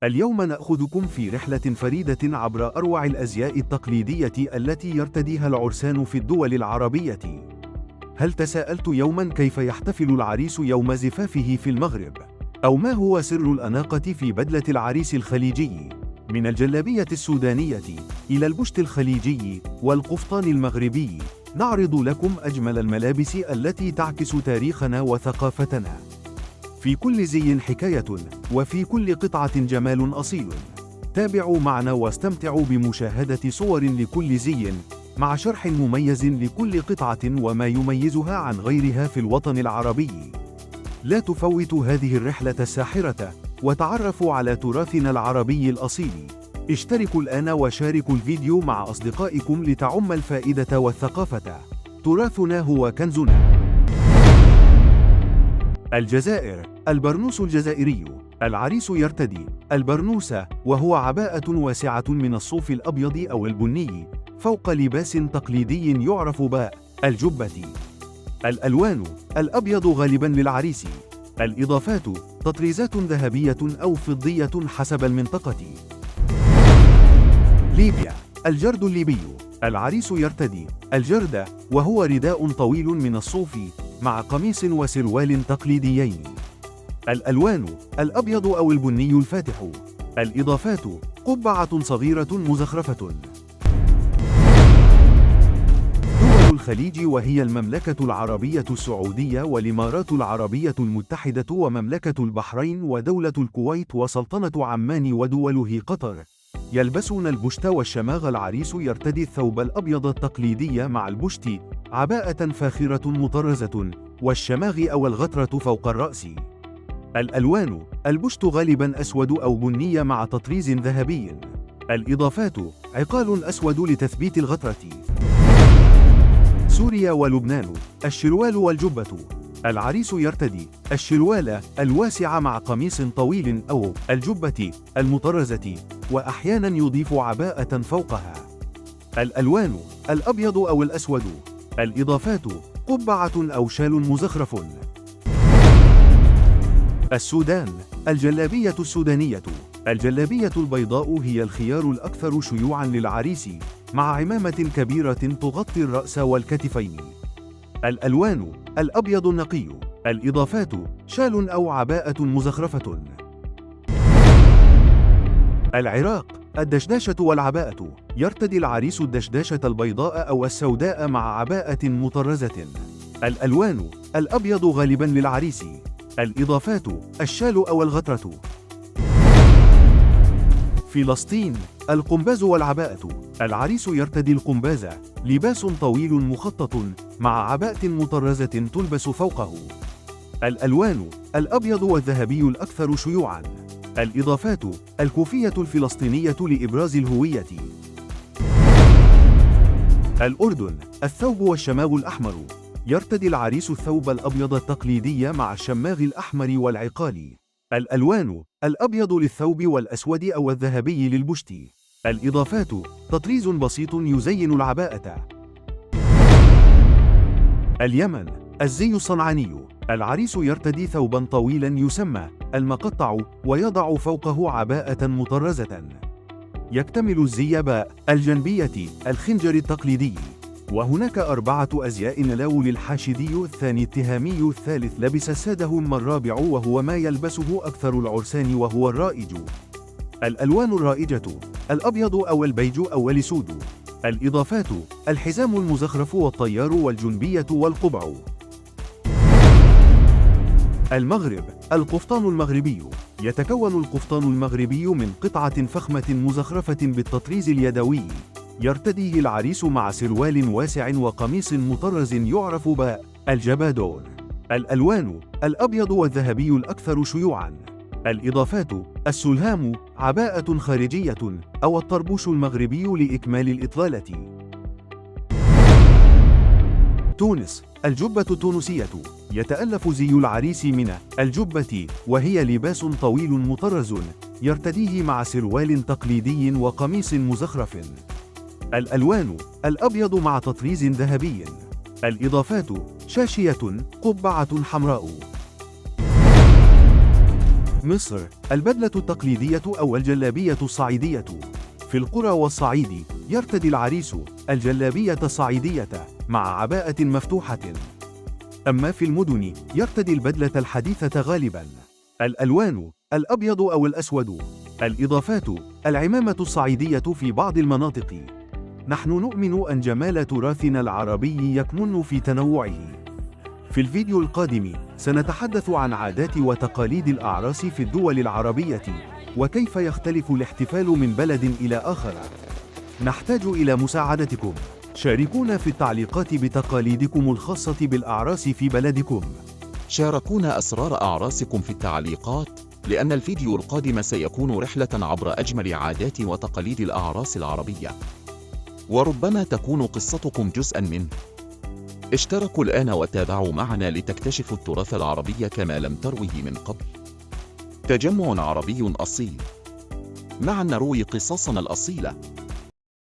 اليوم نأخذكم في رحلة فريدة عبر أروع الأزياء التقليدية التي يرتديها العرسان في الدول العربية. هل تساءلت يوماً كيف يحتفل العريس يوم زفافه في المغرب؟ أو ما هو سر الأناقة في بدلة العريس الخليجي؟ من الجلابية السودانية إلى البشت الخليجي والقفطان المغربي، نعرض لكم أجمل الملابس التي تعكس تاريخنا وثقافتنا. في كل زي حكاية، وفي كل قطعة جمال أصيل. تابعوا معنا واستمتعوا بمشاهدة صور لكل زي، مع شرح مميز لكل قطعة وما يميزها عن غيرها في الوطن العربي. لا تفوتوا هذه الرحلة الساحرة، وتعرفوا على تراثنا العربي الأصيل. اشتركوا الآن وشاركوا الفيديو مع أصدقائكم لتعم الفائدة والثقافة. تراثنا هو كنزنا. الجزائر. البرنوس الجزائري. العريس يرتدي البرنوس، وهو عباءة واسعة من الصوف الأبيض أو البني فوق لباس تقليدي يعرف بالجبة. الألوان: الأبيض غالباً للعريس. الإضافات: تطريزات ذهبية أو فضية حسب المنطقة. ليبيا. الجرد الليبي. العريس يرتدي الجرد، وهو رداء طويل من الصوف مع قميص وسروال تقليديين. الألوان: الأبيض أو البني الفاتح. الإضافات: قبعة صغيرة مزخرفة. دول الخليج، وهي المملكة العربية السعودية والإمارات العربية المتحدة ومملكة البحرين ودولة الكويت وسلطنة عمان ودوله قطر، يلبسون البشت والشماغ. العريس يرتدي الثوب الأبيض التقليدي مع البشت، عباءة فاخرة مطرزة، والشماغ أو الغترة فوق الرأس. الألوان: البشت غالباً أسود أو بني مع تطريز ذهبي. الإضافات: عقال أسود لتثبيت الغترة. سوريا ولبنان. الشروال والجبة. العريس يرتدي الشروال الواسع مع قميص طويل أو الجبة المطرزة، وأحياناً يضيف عباءة فوقها. الألوان: الأبيض أو الأسود. الإضافات: قبعة أو شال مزخرف. السودان. الجلابية السودانية. الجلابية البيضاء هي الخيار الأكثر شيوعاً للعريس، مع عمامة كبيرة تغطي الرأس والكتفين. الألوان: الأبيض النقي. الإضافات: شال أو عباءة مزخرفة. العراق. الدشداشة والعباءة. يرتدي العريس الدشداشة البيضاء أو السوداء مع عباءة مطرزة. الألوان: الأبيض غالباً للعريس. الإضافات: الشال أو الغترة. فلسطين. القنباز والعباءة. العريس يرتدي القنباز، لباس طويل مخطط مع عباءة مطرزة تلبس فوقه. الألوان: الأبيض والذهبي الأكثر شيوعاً. الإضافات: الكوفية الفلسطينية لإبراز الهوية. الأردن. الثوب والشماغ الأحمر. يرتدي العريس الثوب الأبيض التقليدي مع الشماغ الأحمر والعقال. الألوان: الأبيض للثوب والأسود أو الذهبي للبشت. الإضافات: تطريز بسيط يزين العباءة. اليمن. الزي الصنعاني. العريس يرتدي ثوبا طويلا يسمى المقطع، ويضع فوقه عباءة مطرزة. يكتمل الزي بالجنبية الخنجر التقليدي. وهناك 4 أزياء: الأول الحاشدي، الثاني التهامي، الثالث لبس السادهم، الرابع وهو ما يلبسه أكثر العرسان وهو الرائج. الألوان الرائجة: الأبيض أو البيج أو الأسود. الإضافات: الحزام المزخرف والطيار والجنبية والقبع. المغرب. القفطان المغربي. يتكون القفطان المغربي من قطعة فخمة مزخرفة بالتطريز اليدوي، يرتديه العريس مع سروال واسع وقميص مطرز يعرف بالجبادون. الألوان: الأبيض والذهبي الأكثر شيوعاً. الإضافات: السلهام، عباءة خارجية، أو الطربوش المغربي لإكمال الإطلالة. تونس. الجبة التونسية. يتألف زي العريس من الجبة، وهي لباس طويل مطرز يرتديه مع سروال تقليدي وقميص مزخرف. الألوان: الأبيض مع تطريز ذهبي. الإضافات: شاشية، قبعة حمراء. مصر، البدلة التقليدية أو الجلابية الصعيدية. في القرى والصعيد يرتدي العريس الجلابية الصعيدية مع عباءة مفتوحة. أما في المدن يرتدي البدلة الحديثة غالباً. الألوان: الأبيض أو الأسود. الإضافات: العمامة الصعيدية في بعض المناطق. نحن نؤمن أن جمال تراثنا العربي يكمن في تنوعه. في الفيديو القادم سنتحدث عن عادات وتقاليد الأعراس في الدول العربية، وكيف يختلف الاحتفال من بلد إلى آخر. نحتاج إلى مساعدتكم. شاركونا في التعليقات بتقاليدكم الخاصة بالأعراس في بلدكم. شاركونا أسرار أعراسكم في التعليقات، لأن الفيديو القادم سيكون رحلة عبر أجمل عادات وتقاليد الأعراس العربية، وربما تكون قصتكم جزءاً منه. اشتركوا الآن وتابعوا معنا لتكتشفوا التراث العربي كما لم تروه من قبل. تجمع عربي أصيل، معا نروي قصصنا الأصيلة.